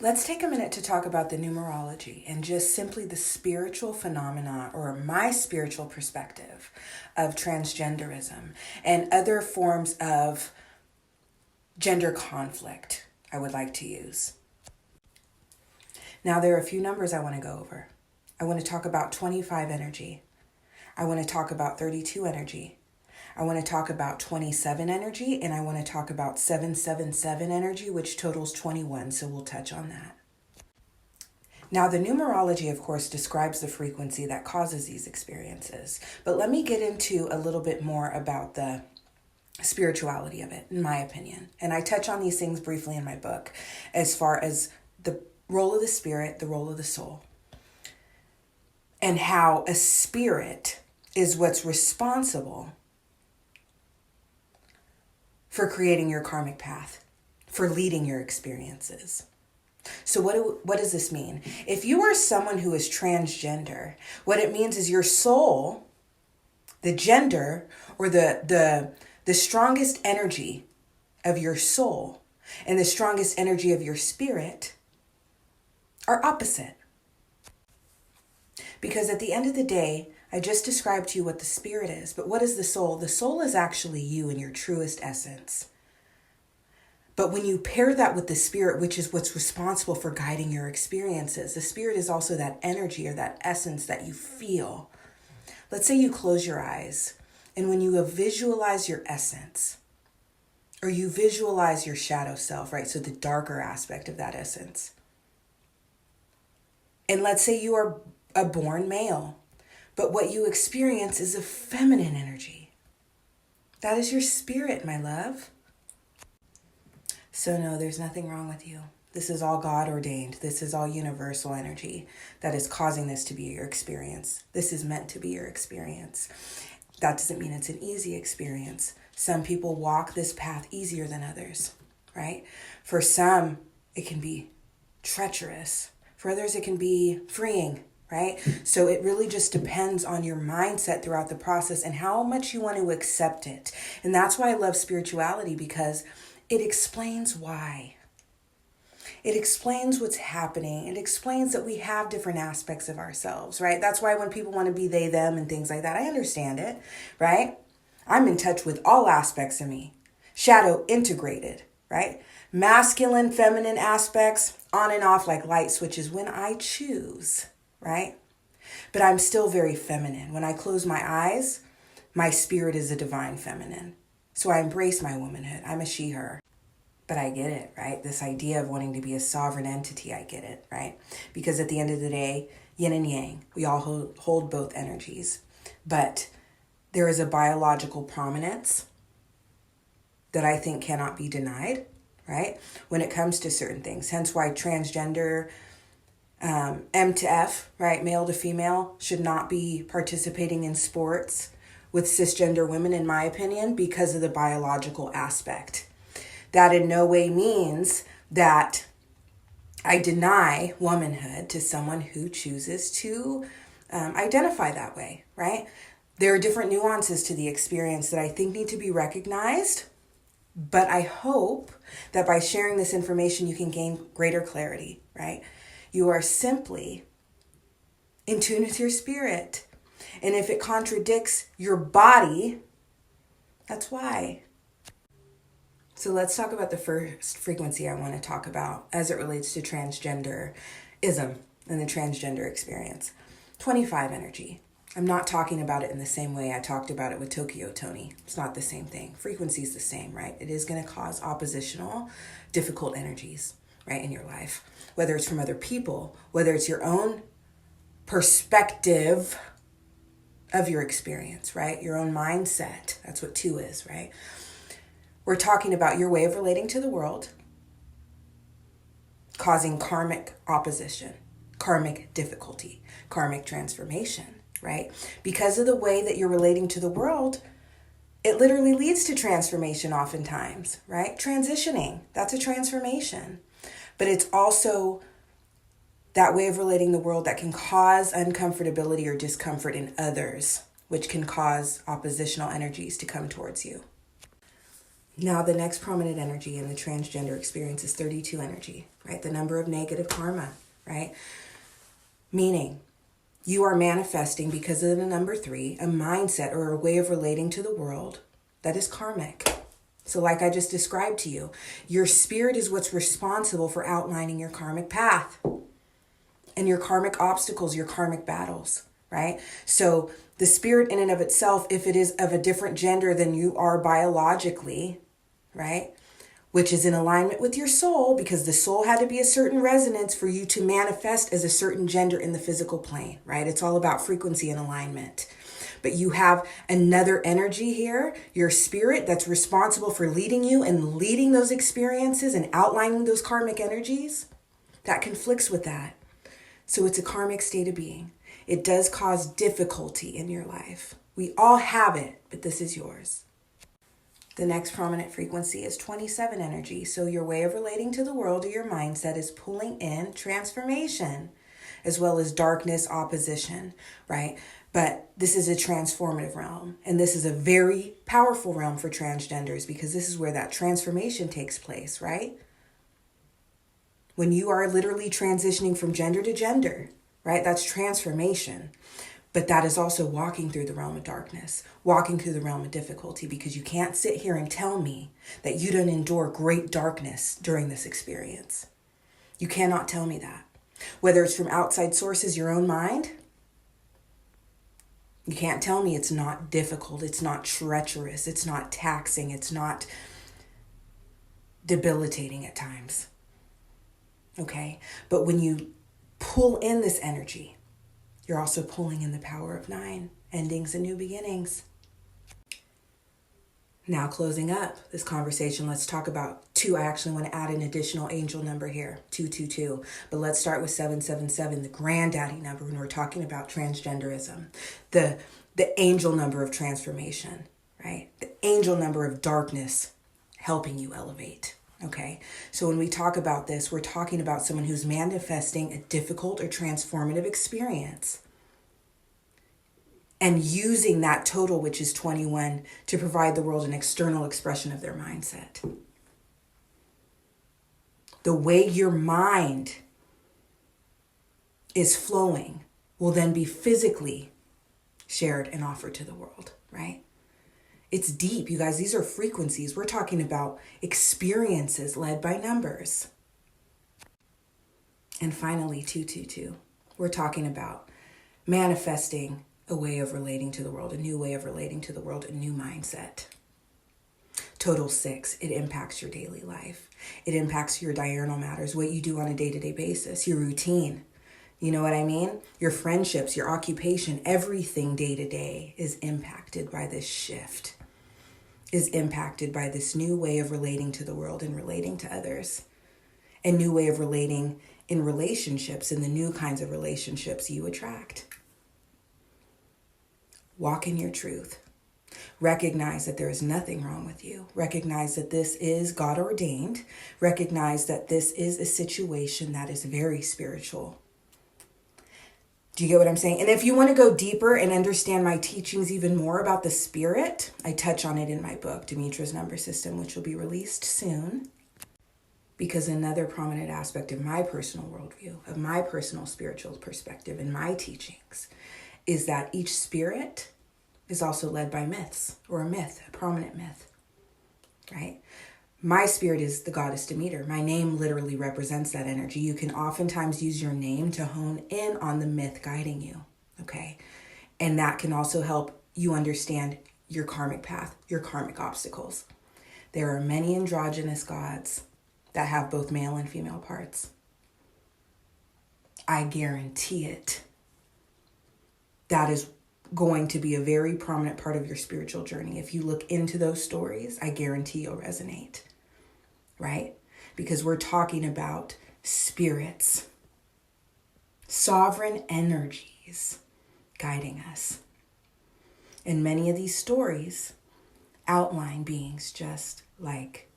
Let's take a minute to talk about the numerology and just simply the spiritual phenomena, or my spiritual perspective of transgenderism and other forms of gender conflict I would like to use. Now, there are a few numbers I want to go over. I want to talk about 25 energy. I want to talk about 32 energy. I want to talk about 27 energy, and I want to talk about 777 energy, which totals 21, so we'll touch on that. Now, the numerology, of course, describes the frequency that causes these experiences, but let me get into a little bit more about the spirituality of it, in my opinion. And I touch on these things briefly in my book, as far as the role of the spirit, the role of the soul, and how a spirit is what's responsible for creating your karmic path, for leading your experiences. So what does this mean? If you are someone who is transgender, what it means is your soul, the gender, or the strongest energy of your soul and the strongest energy of your spirit are opposite. Because at the end of the day, I just described to you what the spirit is, but what is the soul? The soul is actually you in your truest essence. But when you pair that with the spirit, which is what's responsible for guiding your experiences, the spirit is also that energy or that essence that you feel. Let's say you close your eyes, and when you visualize your essence, or you visualize your shadow self, right? So the darker aspect of that essence. And let's say you are a born male, but what you experience is a feminine energy. That is your spirit, my love. So no, there's nothing wrong with you. This is all God ordained. This is all universal energy that is causing this to be your experience. This is meant to be your experience. That doesn't mean it's an easy experience. Some people walk this path easier than others, right? For some, it can be treacherous. For others, it can be freeing, right? So it really just depends on your mindset throughout the process and how much you want to accept it. And that's why I love spirituality, because it explains why. It explains what's happening. It explains that we have different aspects of ourselves, right? That's why when people want to be they, them, and things like that, I understand it, right? I'm in touch with all aspects of me. Shadow integrated, right? Masculine, feminine aspects on and off like light switches when I choose, right? But I'm still very feminine. When I close my eyes, my spirit is a divine feminine. So I embrace my womanhood. I'm a she, her. But I get it, right? This idea of wanting to be a sovereign entity, I get it, right? Because at the end of the day, yin and yang, we all hold both energies. But there is a biological prominence that I think cannot be denied, right? When it comes to certain things. Hence why transgender, M to F, right? Male to female should not be participating in sports with cisgender women, in my opinion, because of the biological aspect. That in no way means that I deny womanhood to someone who chooses to identify that way, right? There are different nuances to the experience that I think need to be recognized, but I hope that by sharing this information, you can gain greater clarity, right? You are simply in tune with your spirit. And if it contradicts your body, that's why. So let's talk about the first frequency I want to talk about as it relates to transgenderism and the transgender experience. 25 energy. I'm not talking about it in the same way I talked about it with Tokyo Tony. It's not the same thing. Frequency is the same, right? It is going to cause oppositional, difficult energies, right, in your life. Whether it's from other people, whether it's your own perspective of your experience, right? Your own mindset. That's what 2 is, right? We're talking about your way of relating to the world, causing karmic opposition, karmic difficulty, karmic transformation, right? Because of the way that you're relating to the world, it literally leads to transformation oftentimes, right? Transitioning, that's a transformation. But it's also that way of relating the world that can cause uncomfortability or discomfort in others, which can cause oppositional energies to come towards you. Now, the next prominent energy in the transgender experience is 32 energy. right? The number of negative karma, right? Meaning you are manifesting, because of the number 3, a mindset or a way of relating to the world that is karmic. So like I just described to you, your spirit is what's responsible for outlining your karmic path and your karmic obstacles, your karmic battles, right? So the spirit in and of itself, if it is of a different gender than you are biologically, right? Which is in alignment with your soul, because the soul had to be a certain resonance for you to manifest as a certain gender in the physical plane, right? It's all about frequency and alignment. But you have another energy here, your spirit, that's responsible for leading you and leading those experiences and outlining those karmic energies. That conflicts with that. So it's a karmic state of being. It does cause difficulty in your life. We all have it, but this is yours. The next prominent frequency is 27 energy. So your way of relating to the world or your mindset is pulling in transformation, as well as darkness, opposition, right? But this is a transformative realm. And this is a very powerful realm for transgenders, because this is where that transformation takes place, right? When you are literally transitioning from gender to gender, right? That's transformation. But that is also walking through the realm of darkness, walking through the realm of difficulty, because you can't sit here and tell me that you don't endure great darkness during this experience. You cannot tell me that. Whether it's from outside sources, your own mind, you can't tell me it's not difficult, it's not treacherous, it's not taxing, it's not debilitating at times. Okay? But when you pull in this energy, you're also pulling in the power of 9, endings and new beginnings. Now closing up this conversation, let's talk about 2. I actually want to add an additional angel number here, 222. But let's start with 777, the granddaddy number, when we're talking about transgenderism. The angel number of transformation, right? The angel number of darkness helping you elevate. Okay, so when we talk about this, we're talking about someone who's manifesting a difficult or transformative experience and using that total, which is 21, to provide the world an external expression of their mindset. The way your mind is flowing will then be physically shared and offered to the world, right? It's deep, you guys. These are frequencies. We're talking about experiences led by numbers. And finally, 222. We're talking about manifesting a way of relating to the world, a new way of relating to the world, a new mindset. Total 6, it impacts your daily life. It impacts your diurnal matters, what you do on a day-to-day basis, your routine. You know what I mean? Your friendships, your occupation, everything day to day is impacted by this shift, is impacted by this new way of relating to the world and relating to others. A new way of relating in relationships and the new kinds of relationships you attract. Walk in your truth. Recognize that there is nothing wrong with you. Recognize that this is God ordained. Recognize that this is a situation that is very spiritual. Do you get what I'm saying? And if you want to go deeper and understand my teachings even more about the spirit, I touch on it in my book, Demetra's Number System, which will be released soon. Because another prominent aspect of my personal worldview, of my personal spiritual perspective and my teachings, is that each spirit is also led by myths, or a myth, a prominent myth, right? My spirit is the goddess Demeter. My name literally represents that energy. You can oftentimes use your name to hone in on the myth guiding you, okay? And that can also help you understand your karmic path, your karmic obstacles. There are many androgynous gods that have both male and female parts. I guarantee it. That is going to be a very prominent part of your spiritual journey. If you look into those stories, I guarantee you'll resonate, right? Because we're talking about spirits, sovereign energies guiding us. And many of these stories outline beings just like